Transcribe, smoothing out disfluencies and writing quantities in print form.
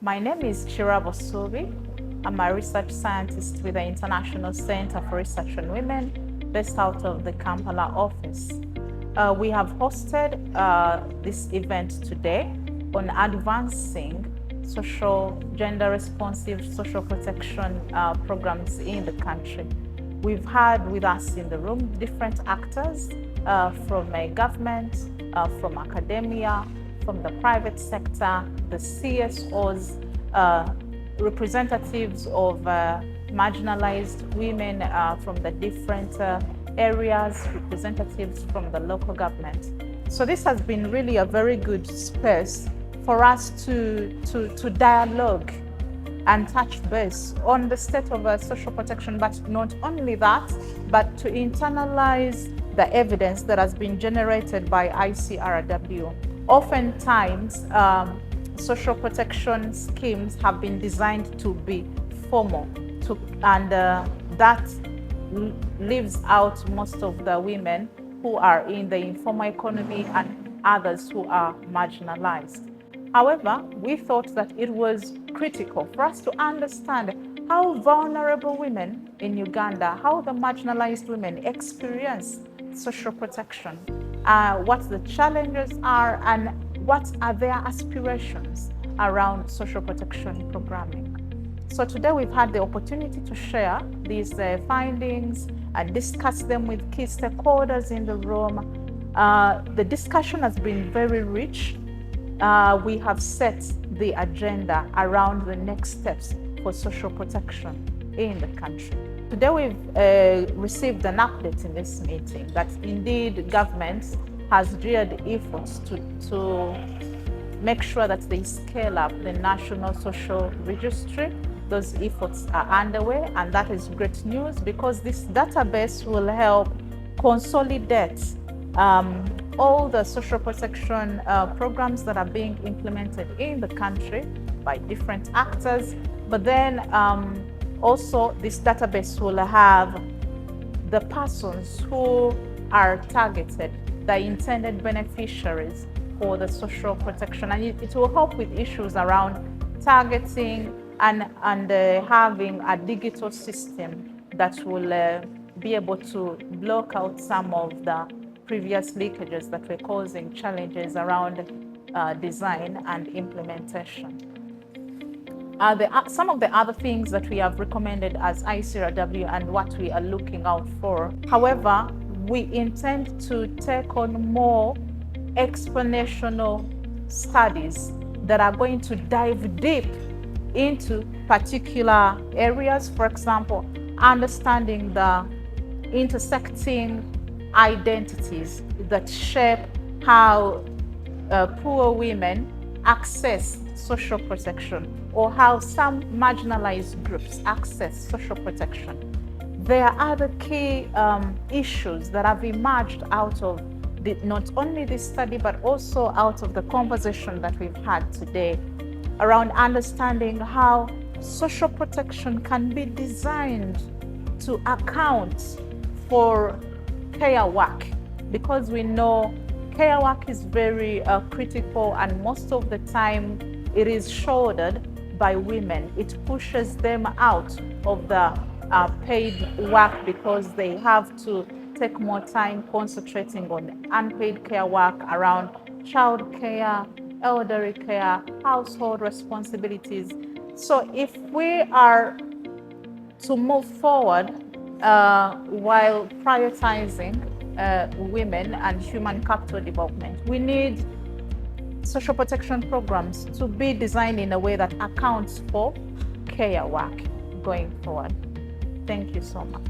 My name is Kirabo Suubi. I'm a research scientist with the International Center for Research on Women, based out of the Kampala office. We have hosted this event today on advancing gender-responsive social protection programs in the country. We've had with us in the room different actors from government, from academia, from the private sector, the CSOs, representatives of marginalized women from the different areas, representatives from the local government. So this has been really a very good space for us to dialogue and touch base on the state of social protection, but not only that, but to internalize the evidence that has been generated by ICRW. Oftentimes, social protection schemes have been designed to be formal, and that leaves out most of the women who are in the informal economy and others who are marginalized. However, we thought that it was critical for us to understand how vulnerable women in Uganda, how the marginalized women experience social protection, what the challenges are, and what are their aspirations around social protection programming. So today we've had the opportunity to share these findings and discuss them with key stakeholders in the room. The discussion has been very rich. We have set the agenda around the next steps for social protection in the country. Today we've received an update in this meeting that indeed government has geared efforts to make sure that they scale up the National Social Registry. Those efforts are underway, and that is great news because this database will help consolidate all the social protection programs that are being implemented in the country by different actors. But then also this database will have the persons who are targeted, the intended beneficiaries for the social protection. And it will help with issues around targeting and having a digital system that will be able to block out some of the previous leakages that were causing challenges around design and implementation. Some of the other things that we have recommended as ICRW and what we are looking out for. However, we intend to take on more explanational studies that are going to dive deep into particular areas. For example, understanding the intersecting identities that shape how poor women access social protection, or how some marginalized groups access social protection. There are other key issues that have emerged out of not only this study, but also out of the conversation that we've had today around understanding how social protection can be designed to account for care work, because we know care work is very critical, and most of the time it is shouldered by women. It pushes them out of the paid work because they have to take more time concentrating on unpaid care work around child care, elderly care, household responsibilities. So if we are to move forward while prioritizing women and human capital development, we need social protection programs to be designed in a way that accounts for care work going forward. Thank you so much.